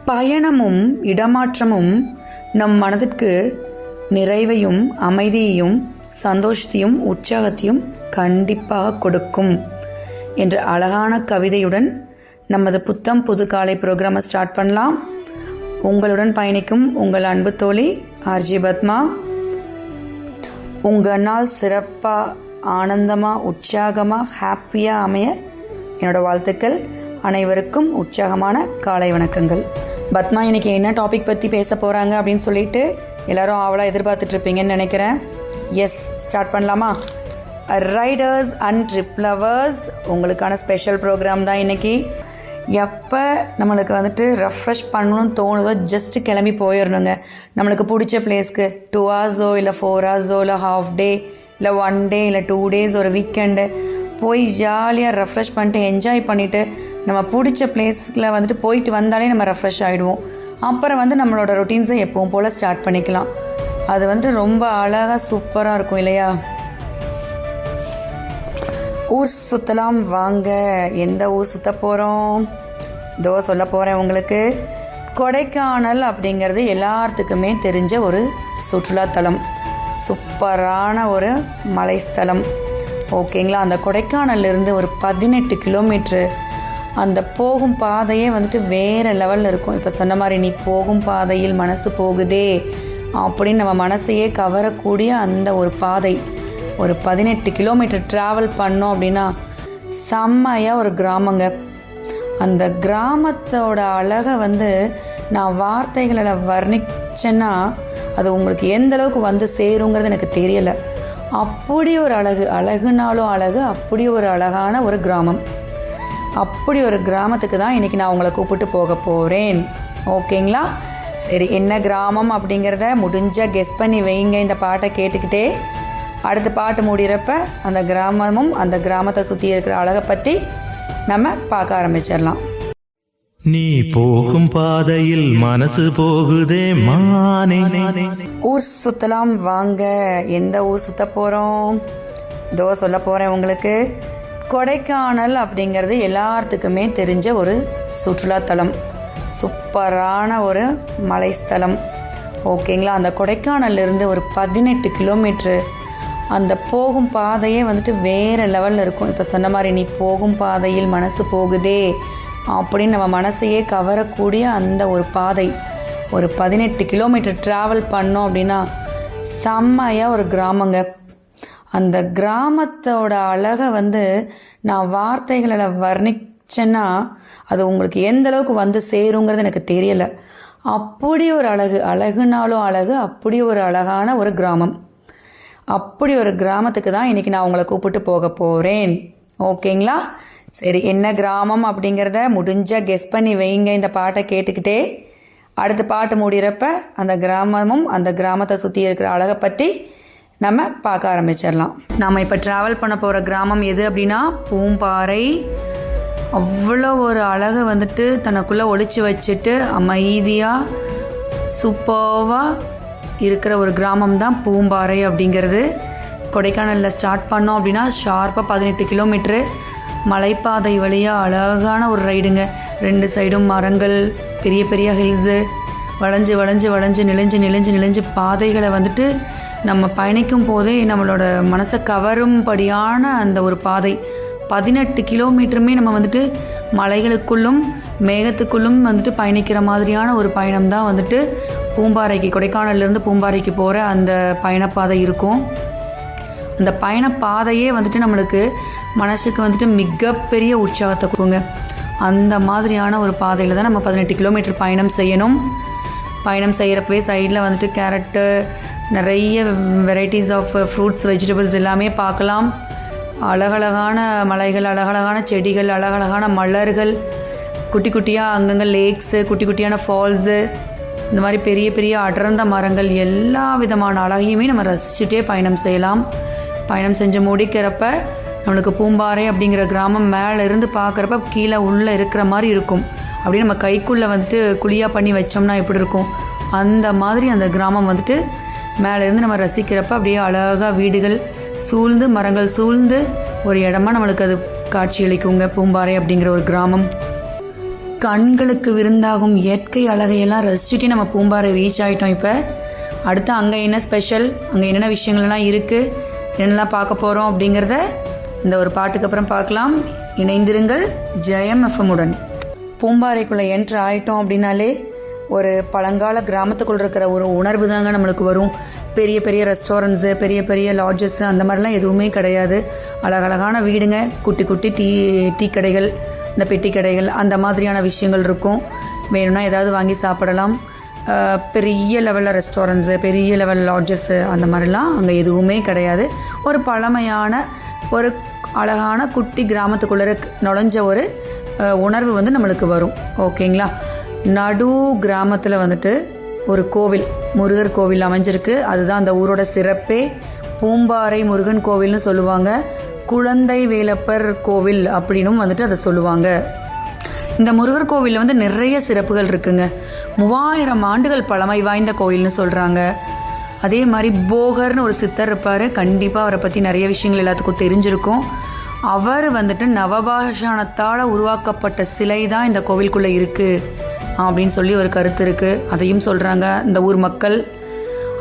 பயணமும் இடமாற்றமும் நம் மனதிற்கு நிறைவையும் அமைதியையும் சந்தோஷத்தையும் உற்சாகத்தையும் கண்டிப்பாக கொடுக்கும் என்ற அழகான கவிதையுடன் நமது புத்தம் புது காலை ப்ரோக்ராமை ஸ்டார்ட் பண்ணலாம். உங்களுடன் பயணிக்கும் உங்கள் அன்பு தோழி ஆர்ஜி பத்மா. உங்கள் நாள் சிறப்பாக ஆனந்தமாக உற்சாகமாக ஹாப்பியாக அமைய என்னோட வாழ்த்துக்கள். அனைவருக்கும் உற்சாகமான காலை வணக்கங்கள். பத்மா இன்னைக்கு என்ன டாபிக் பற்றி பேச போகிறாங்க அப்படின்னு சொல்லிட்டு எல்லாரும் ஆவலாக எதிர்பார்த்துட்ருப்பீங்கன்னு நினைக்கிறேன். எஸ், ஸ்டார்ட் பண்ணலாமா? ரைடர்ஸ் அண்ட் ட்ரிப் லவர்ஸ் உங்களுக்கான ஸ்பெஷல் ப்ரோக்ராம் தான் இன்றைக்கி. எப்போ நம்மளுக்கு வந்துட்டு ரெஃப்ரெஷ் பண்ணணும்னு தோணுதோ ஜஸ்ட் கிளம்பி போயிடணுங்க. நம்மளுக்கு பிடிச்ச பிளேஸ்க்கு 2 hours இல்லை 4 hours இல்லை ஹாஃப் டே இல்லை 1 day இல்லை 2 days ஒரு வீக்கெண்டு போய் ஜாலியாக ரெஃப்ரெஷ் பண்ணிட்டு என்ஜாய் பண்ணிவிட்டு நம்ம பிடிச்ச பிளேஸில் வந்துட்டு போயிட்டு வந்தாலே நம்ம ரெஃப்ரெஷ் ஆகிடுவோம். அப்புறம் வந்து நம்மளோட ரொட்டீன்ஸை எப்பவும் போல் ஸ்டார்ட் பண்ணிக்கலாம். அது வந்துட்டு ரொம்ப அழகாக சூப்பராக இருக்கும் இல்லையா? ஊர் சுற்றலாம் வாங்க. எந்த ஊர் சுற்ற போகிறோம்? இதோ சொல்ல போகிறேன் உங்களுக்கு. கொடைக்கானல் அப்படிங்கிறது எல்லாத்துக்குமே தெரிஞ்ச ஒரு சுற்றுலாத்தலம், சூப்பரான ஒரு மலைஸ்தலம். ஓகேங்களா? அந்த கொடைக்கானல்லேருந்து ஒரு 18 கிலோமீட்ரு அந்த போகும் பாதையே வந்துட்டு வேறு லெவலில் இருக்கும். இப்போ சொன்ன மாதிரி நீ போகும் பாதையில் மனசு போகுதே அப்படின்னு நம்ம மனசையே கவரக்கூடிய அந்த ஒரு பாதை ஒரு 18 கிலோமீட்டர் ட்ராவல் பண்ணோம் அப்படின்னா செம்மையாக ஒரு கிராமங்க. அந்த கிராமத்தோட அழகை வந்து நான் வார்த்தைகளில் வர்ணிச்சேன்னா அது உங்களுக்கு எந்த அளவுக்கு வந்து சேருங்கிறது எனக்கு தெரியலை. அப்படி ஒரு அழகுனாலும் அழகு, அப்படி ஒரு அழகான ஒரு கிராமம். அப்படி ஒரு கிராமத்துக்கு தான் இன்றைக்கி நான் உங்களை கூப்பிட்டு போக போகிறேன். ஓகேங்களா? சரி, என்ன கிராமம் அப்படிங்கிறத முடிஞ்ச கெஸ் பண்ணி வைங்க. இந்த பாட்டை கேட்டுக்கிட்டே அடுத்த பாட்டு முடிகிறப்ப அந்த கிராமமும் அந்த கிராமத்தை சுற்றி இருக்கிற அழகை பற்றி நம்ம பார்க்க ஆரம்பிச்சிடலாம். நீ போகும் பாதையில் மனசு போகுதே மானே. ஊர் சுற்றலாம் வாங்க. எந்த ஊர் சுற்ற போகிறோம்? இதோ சொல்ல போகிறேன் உங்களுக்கு. கொடைக்கானல் அப்படிங்கிறது எல்லாத்துக்குமே தெரிஞ்ச ஒரு சுற்றுலாத்தலம், சூப்பரான ஒரு மலைஸ்தலம். ஓகேங்களா? அந்த கொடைக்கானல்லேருந்து ஒரு 18 கிலோமீட்ரு அந்த போகும் பாதையே வந்துட்டு வேறு லெவலில் இருக்கும். இப்போ சொன்ன மாதிரி நீ போகும் பாதையில் மனசு போகுதே அப்படின்னு நம்ம மனசையே கவரக்கூடிய அந்த ஒரு பாதை ஒரு 18 கிலோமீட்டர் ட்ராவல் பண்ணோம் அப்படின்னா செம்மையாக ஒரு கிராமங்க. அந்த கிராமத்தோட அழகை வந்து நான் வார்த்தைகளில் வர்ணிச்சேன்னா அது உங்களுக்கு எந்த அளவுக்கு வந்து சேருங்கிறது எனக்கு தெரியலை. அப்படி ஒரு அழகுனாலும் அழகு, அப்படி ஒரு அழகான ஒரு கிராமம். அப்படி ஒரு கிராமத்துக்கு தான் இன்றைக்கி நான் உங்களை கூப்பிட்டு போக போகிறேன். ஓகேங்களா? சரி, என்ன கிராமம் அப்படிங்கிறத முடிஞ்ச கெஸ் பண்ணி வைங்க. இந்த பாட்டை கேட்டுக்கிட்டே அடுத்த பாட்டு முடிகிறப்ப அந்த கிராமமும் அந்த கிராமத்தை சுற்றி இருக்கிற அழகை பற்றி நம்ம பார்க்க ஆரம்பிச்சிடலாம். நாம் இப்போ ட்ராவல் பண்ண போகிற கிராமம் எது அப்படின்னா பூம்பாறை. அவ்வளோ ஒரு அழகை வந்துட்டு தனக்குள்ளே ஒளிச்சு வச்சுட்டு அமைதியாக சூப்பராக இருக்கிற ஒரு கிராமம் தான் பூம்பாறை அப்படிங்கிறது. கொடைக்கானலில் ஸ்டார்ட் பண்ணோம் அப்படின்னா ஷார்ப்பாக 18 கிலோமீட்ரு மலைப்பாதை வழியாக அழகான ஒரு ரைடுங்க. 2 சைடும் மரங்கள், பெரிய பெரிய ஹில்ஸு, வளைஞ்சு வளைஞ்சு வளைஞ்சு நெளிஞ்சு நெளிஞ்சு நெளிஞ்சு பாதைகளை வந்துட்டு நம்ம பயணிக்கும் போதே நம்மளோட மனசை கவரும்படியான அந்த ஒரு பாதை 18 கிலோமீட்டருமே நம்ம வந்துட்டு மலைகளுக்குள்ளும் மேகத்துக்குள்ளும் வந்துட்டு பயணிக்கிற மாதிரியான ஒரு பயணம் தான் வந்துட்டு பூம்பாறைக்கு, கொடைக்கானல்லேருந்து பூம்பாறைக்கு போகிற அந்த பயணப்பாதை இருக்கும். அந்த பயணப்பாதையே வந்துட்டு நம்மளுக்கு மனசுக்கு வந்துட்டு மிகப்பெரிய உற்சாகத்தை கொடுங்க. அந்த மாதிரியான ஒரு பாதையில் தான் நம்ம 18 கிலோமீட்டர் பயணம் செய்யணும். பயணம் செய்கிறப்பவே சைடில் வந்துட்டு கேரட்டு, நிறைய வெரைட்டிஸ் ஆஃப் ஃப்ரூட்ஸ், வெஜிடபிள்ஸ் எல்லாமே பார்க்கலாம். அழகழகான மலைகள், அழகழகான செடிகள், அழகழகான மலர்கள், குட்டி குட்டியாக அங்கங்கே லேக்ஸு, குட்டி குட்டியான ஃபால்ஸு, இந்த மாதிரி பெரிய பெரிய அடர்ந்த மரங்கள், எல்லா விதமான அழகையுமே நம்ம ரசிச்சுட்டே பயணம் செய்யலாம். பயணம் செஞ்சு முடிக்கிறப்ப நம்மளுக்கு பூம்பாறை அப்படிங்கிற கிராமம் மேலே இருந்து பார்க்குறப்ப கீழே உள்ளே இருக்கிற மாதிரி இருக்கும். அப்படியே நம்ம கைக்குள்ளே வந்துட்டு குழியாக பண்ணி வச்சோம்னா எப்படி இருக்கும், அந்த மாதிரி அந்த கிராமம் வந்துட்டு மேலேருந்து நம்ம ரசிக்கிறப்ப அப்படியே அழகாக வீடுகள் சூழ்ந்து மரங்கள் சூழ்ந்து ஒரு இடமா நம்மளுக்கு அது காட்சியளிக்குங்க பூம்பாறை அப்படிங்கிற ஒரு கிராமம். கண்களுக்கு விருந்தாகும் இயற்கை அழகையெல்லாம் ரசிச்சுட்டு நம்ம பூம்பாறை ரீச் ஆகிட்டோம். இப்போ அடுத்து அங்கே என்ன ஸ்பெஷல், அங்கே என்னென்ன விஷயங்கள்லாம் இருக்குது, என்னெல்லாம் பார்க்க போகிறோம் அப்படிங்கிறத இந்த ஒரு பாட்டுக்கு அப்புறம் பார்க்கலாம். இணைந்திருங்கள் ஜெயம் எஃப்எம்முடன். பூம்பாறைக்குள்ளே என்ட்ரு ஆகிட்டோம் அப்படின்னாலே ஒரு பழங்கால கிராமத்துக்குள்ள இருக்கிற ஒரு உணர்வு தாங்க நம்மளுக்கு வரும். பெரிய பெரிய ரெஸ்டாரண்ட்ஸு, பெரிய பெரிய லாட்ஜஸ்ஸு அந்த மாதிரிலாம் எதுவுமே கிடையாது. அழகழகான வீடுங்க, குட்டி குட்டி டீ கடைகள், இந்த பெட்டி கடைகள், அந்த மாதிரியான விஷயங்கள் இருக்கும். வேணும்னா ஏதாவது வாங்கி சாப்பிடலாம். பெரிய லெவலில் ரெஸ்டாரண்ட்ஸு, பெரிய லெவல் லாட்ஜஸ்ஸு அந்த மாதிரிலாம் அங்கே எதுவுமே கிடையாது. ஒரு பழமையான ஒரு அழகான குட்டி கிராமத்துக்குள்ளே நுழைஞ்ச ஒரு உணர்வு வந்து நம்மளுக்கு வரும். ஓகேங்களா. நடு கிராமத்தில் வந்துட்டு ஒரு கோவில், முருகர் கோவில் அமைஞ்சிருக்கு. அதுதான் அந்த ஊரோட சிறப்பே. பூம்பாறை முருகன் கோவில்னு சொல்லுவாங்க. குழந்தை வேலப்பர் கோவில் அப்படின்னும் வந்துட்டு அதை சொல்லுவாங்க. இந்த முருகர் கோவிலில் வந்து நிறைய சிறப்புகள் இருக்குங்க. 3000 ஆண்டுகள் பழமை வாய்ந்த கோவில்னு சொல்கிறாங்க. அதே மாதிரி போகர்னு ஒரு சித்தர் இருப்பார். கண்டிப்பாக அவரை பற்றி நிறைய விஷயங்கள் எல்லாத்துக்கும் தெரிஞ்சிருக்கும். அவர் வந்துட்டு நவபாஷாணத்தால் உருவாக்கப்பட்ட சிலை தான் இந்த கோவிலுக்குள்ளே இருக்குது அப்படின்னு சொல்லி ஒரு கருத்து இருக்குது. அதையும் சொல்கிறாங்க இந்த ஊர் மக்கள்.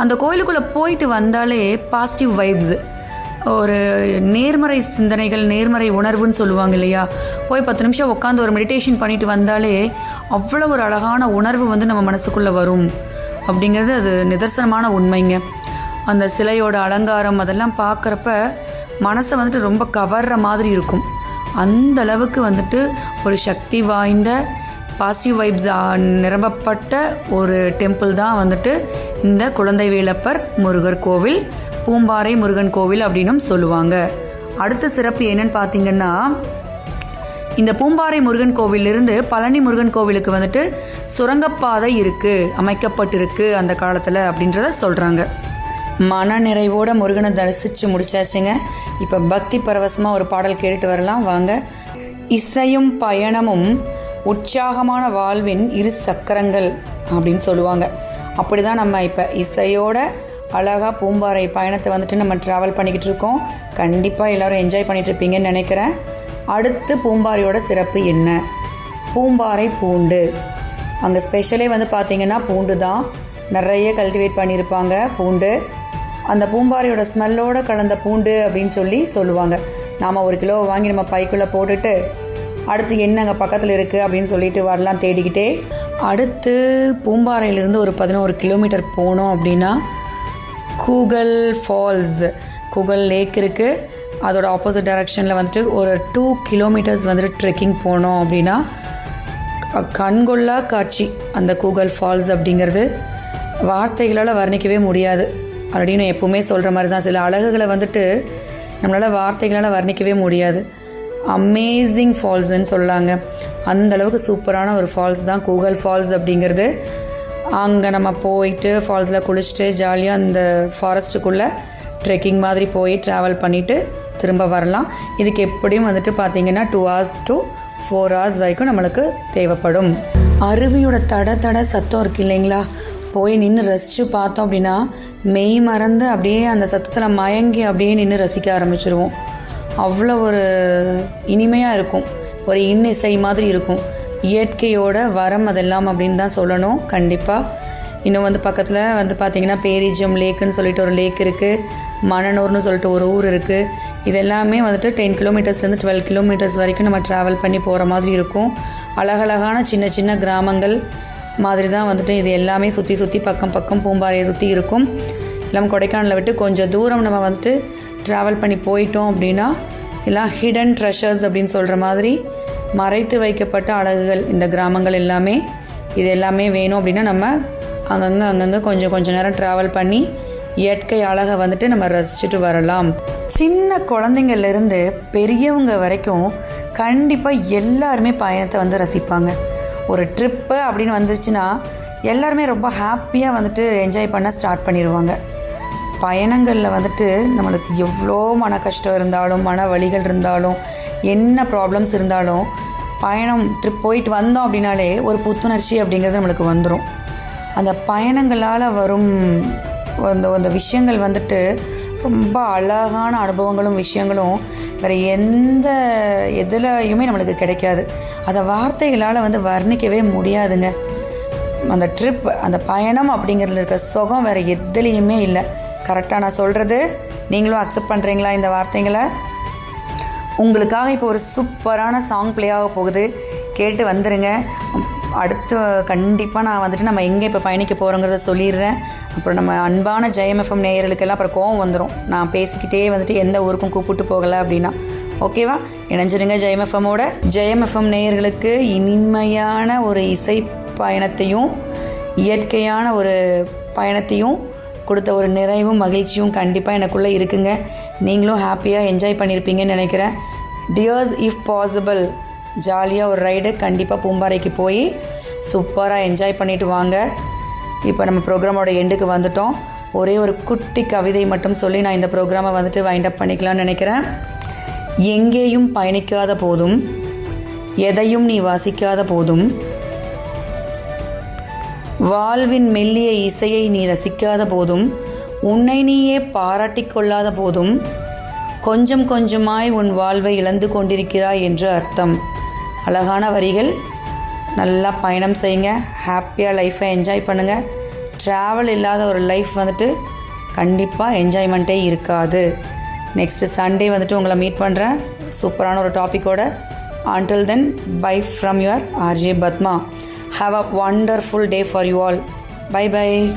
அந்த கோவிலுக்குள்ளே போயிட்டு வந்தாலே பாசிட்டிவ் வைப்ஸ், ஒரு நேர்மறை சிந்தனைகள், நேர்மறை உணர்வுன்னு சொல்லுவாங்க இல்லையா. போய் 10 நிமிஷம் உட்காந்து ஒரு மெடிடேஷன் பண்ணிட்டு வந்தாலே அவ்வளோ ஒரு அழகான உணர்வு வந்து நம்ம மனசுக்குள்ளே வரும் அப்படிங்கிறது அது நிதர்சனமான உண்மைங்க. அந்த சிலையோட அலங்காரம் அதெல்லாம் பார்க்குறப்ப மனசை வந்துட்டு ரொம்ப கவர்ற மாதிரி இருக்கும். அந்த அளவுக்கு வந்துட்டு ஒரு சக்தி வாய்ந்த பாசிட்டிவ் வைப்ஸ் நிரம்பப்பட்ட ஒரு டெம்பிள் தான் வந்துட்டு இந்த குழந்தை வேலப்பர் முருகர் கோவில், பூம்பாறை முருகன் கோவில் அப்படின்னும் சொல்லுவாங்க. அடுத்த சிறப்பு என்னன்னு பார்த்தீங்கன்னா, இந்த பூம்பாறை முருகன் கோவிலிருந்து பழனி முருகன் கோவிலுக்கு வந்துட்டு சுரங்கப்பாதை இருக்குது, அமைக்கப்பட்டிருக்கு அந்த காலத்தில் அப்படின்றத சொல்கிறாங்க. மன நிறைவோட முருகனை தரிசித்து முடிச்சாச்சுங்க. இப்போ பக்தி பரவசமாக ஒரு பாடல் கேட்டுட்டு வரலாம் வாங்க. இசையும் பயணமும் உற்சாகமான வாழ்வின் 2 சக்கரங்கள் அப்படின்னு சொல்லுவாங்க. அப்படி தான் நம்ம இப்போ இசையோட அழகாக பூம்பாறை பயணத்தை வந்துட்டு நம்ம ட்ராவல் பண்ணிக்கிட்டு இருக்கோம். கண்டிப்பாக எல்லோரும் என்ஜாய் பண்ணிகிட்டு இருப்பீங்கன்னு நினைக்கிறேன். அடுத்து பூம்பாறையோட சிறப்பு என்ன? பூம்பாறை பூண்டு. அங்கே ஸ்பெஷலே வந்து பார்த்திங்கன்னா பூண்டு தான். நிறைய கல்டிவேட் பண்ணியிருப்பாங்க பூண்டு. அந்த பூம்பாறையோட ஸ்மெல்லோடு கலந்த பூண்டு அப்படின்னு சொல்லி சொல்லுவாங்க. நாம் 1 கிலோ வாங்கி நம்ம பைக்குள்ளே போட்டுட்டு அடுத்து என்னங்க பக்கத்தில் இருக்குது அப்படின்னு சொல்லிட்டு வரலாம் தேடிக்கிட்டே. அடுத்து பூம்பாறையிலேருந்து ஒரு 11 கிலோமீட்டர் போனோம் அப்படின்னா கூகல் ஃபால்ஸ், கூகல் லேக் இருக்குது. அதோட ஆப்போசிட் டைரக்ஷனில் வந்துட்டு ஒரு 2 கிலோமீட்டர்ஸ் வந்துட்டு ட்ரெக்கிங் போனோம் அப்படின்னா கண்கொள்ளா காட்சி அந்த கூகல் ஃபால்ஸ் அப்படிங்கிறது வார்த்தைகளால் வர்ணிக்கவே முடியாது. அப்படின்னு எப்பவுமே சொல்கிற மாதிரி தான், சில அழகுகளை வந்துட்டு நம்மளால் வார்த்தைகளால் வர்ணிக்கவே முடியாது. அமேசிங் ஃபால்ஸ்ன்னு சொல்லாங்க. அந்தளவுக்கு சூப்பரான ஒரு ஃபால்ஸ் தான் கூகல் ஃபால்ஸ் அப்படிங்கிறது. அங்கே நம்ம போயிட்டு ஃபால்ஸில் குளிச்சுட்டு ஜாலியாக அந்த ஃபாரஸ்ட்டுக்குள்ளே ட்ரெக்கிங் மாதிரி போய் ட்ராவல் பண்ணிவிட்டு திரும்ப வரலாம். இதுக்கு எப்படியும் வந்துட்டு பார்த்திங்கன்னா 2 hours to 4 hours வரைக்கும் நம்மளுக்கு தேவைப்படும். அருவியோட தட சத்தம் இருக்குது இல்லைங்களா, போய் நின்று ரசித்து பார்த்தோம் அப்படின்னா மெய் மறந்து அப்படியே அந்த சத்தத்தில் மயங்கி அப்படியே நின்று ரசிக்க ஆரம்பிச்சிருவோம். அவ்வளோ ஒரு இனிமையாக இருக்கும், ஒரு இன்னிசை மாதிரி இருக்கும். இயற்கையோட வரம் அதெல்லாம் அப்படின்னு தான் சொல்லணும். கண்டிப்பாக இன்னும் வந்து பக்கத்தில் வந்து பார்த்திங்கன்னா பேரிஜம் லேக்குன்னு சொல்லிட்டு ஒரு லேக் இருக்குது, மணனூர்னு சொல்லிட்டு ஒரு ஊர் இருக்குது. இதெல்லாமே வந்துட்டு 10 கிலோமீட்டர்ஸ்லேருந்து 12 கிலோமீட்டர்ஸ் வரைக்கும் நம்ம ட்ராவல் பண்ணி போகிற மாதிரி இருக்கும். அழகழகான சின்ன சின்ன கிராமங்கள் மாதிரி தான் வந்துட்டு இது எல்லாமே சுற்றி பக்கம் பூம்பாறையை சுற்றி இருக்கும். எல்லாம் கொடைக்கானலை விட்டு கொஞ்சம் தூரம் நம்ம வந்துட்டு ட்ராவல் பண்ணி போயிட்டோம் அப்படின்னா எல்லாம் ஹிடன் ட்ரெஷர்ஸ் அப்படின்னு சொல்கிற மாதிரி மறைத்து வைக்கப்பட்ட அழகுகள் இந்த கிராமங்கள் எல்லாமே. இது எல்லாமே வேணும் அப்படின்னா நம்ம அங்கங்கே கொஞ்சம் நேரம் ட்ராவல் பண்ணி இயற்கை அழகை வந்துட்டு நம்ம ரசிச்சுட்டு வரலாம். சின்ன குழந்தைங்கள்லேருந்து பெரியவங்க வரைக்கும் கண்டிப்பாக எல்லாருமே பயணத்தை வந்து ரசிப்பாங்க. ஒரு ட்ரிப்பு அப்படின்னு வந்துருச்சுன்னா எல்லாருமே ரொம்ப ஹாப்பியாக வந்துட்டு என்ஜாய் பண்ண ஸ்டார்ட் பண்ணிடுவாங்க. பயணங்களில் வந்துட்டு நம்மளுக்கு எவ்வளோ மன கஷ்டம் இருந்தாலும், மன வலிகள் இருந்தாலும், என்ன ப்ராப்ளம்ஸ் இருந்தாலும் பயணம் ட்ரிப் போயிட்டு வந்தோம் அப்படின்னாலே ஒரு புத்துணர்ச்சி அப்படிங்கிறது நம்மளுக்கு வந்துடும். அந்த பயணங்களால் வரும் அந்த விஷயங்கள் வந்துட்டு ரொம்ப அழகான அனுபவங்களும் விஷயங்களும் வேறு எந்த எதுலையுமே நம்மளுக்கு கிடைக்காது. அதை வார்த்தைகளால் வர்ணிக்கவே முடியாதுங்க. அந்த ட்ரிப், அந்த பயணம் அப்படிங்கிறதுல இருக்க சுகம் வேறு எதுலேயுமே இல்லை. கரெக்டாக நான் சொல்கிறது? நீங்களும் அக்செப்ட் பண்ணுறீங்களா இந்த வார்த்தைங்களை? உங்களுக்காக இப்போ ஒரு சூப்பரான சாங் ப்ளே ஆக போகுது, கேட்டு வந்துடுங்க. அடுத்து கண்டிப்பாக நான் நம்ம எங்கே இப்போ பயணிக்க போகிறோங்கிறத சொல்லிடுறேன். அப்புறம் நம்ம அன்பான ஜெயம் நேயர்களுக்கெல்லாம் அப்புறம் கோவம் வந்துடும், நான் பேசிக்கிட்டே எந்த ஊருக்கும் கூப்பிட்டு போகலை அப்படின்னா. ஓகேவா? இணைஞ்சிருங்க ஜெயம் நேயர்களுக்கு இனிமையான ஒரு இசை பயணத்தையும் இயற்கையான ஒரு பயணத்தையும் கொடுத்த ஒரு நிறைவும் மகிழ்ச்சியும் கண்டிப்பாக எனக்குள்ளே இருக்குங்க. நீங்களும் ஹாப்பியாக என்ஜாய் பண்ணியிருப்பீங்கன்னு நினைக்கிறேன். டியர்ஸ், இஃப் பாசிபிள் ஜாலியாக ஒரு ரைடு கண்டிப்பாக பூம்பாறைக்கு போய் சூப்பராக என்ஜாய் பண்ணிவிட்டு வாங்க. இப்போ நம்ம ப்ரோக்ராமோட எண்டுக்கு வந்துட்டோம். ஒரே ஒரு குட்டி கவிதை மட்டும் சொல்லி நான் இந்த ப்ரோக்ராமை வைண்ட் அப் பண்ணிக்கலாம்னு நினைக்கிறேன். எங்கேயும் பயணிக்காத போதும், எதையும் நீ வாசிக்காத போதும், வாழ்வின் மெல்லிய இசையை நீ ரசிக்காத போதும், உன்னை நீயே பாராட்டிக் கொள்ளாத போதும், கொஞ்சம் கொஞ்சமாய் உன் வாழ்வை இழந்து கொண்டிருக்கிறாய் என்று அர்த்தம். அழகான வரிகள். நல்லா பயணம் செய்யுங்க, ஹாப்பியாக லைஃப்பை என்ஜாய் பண்ணுங்கள். ட்ராவல் இல்லாத ஒரு லைஃப் கண்டிப்பாக என்ஜாய்மெண்ட்டே இருக்காது. நெக்ஸ்ட்டு சண்டே உங்களை மீட் பண்ணுறேன் சூப்பரான ஒரு டாப்பிக்கோட. Until then, bye from your RJ Batma. Have a wonderful day for you all. Bye bye.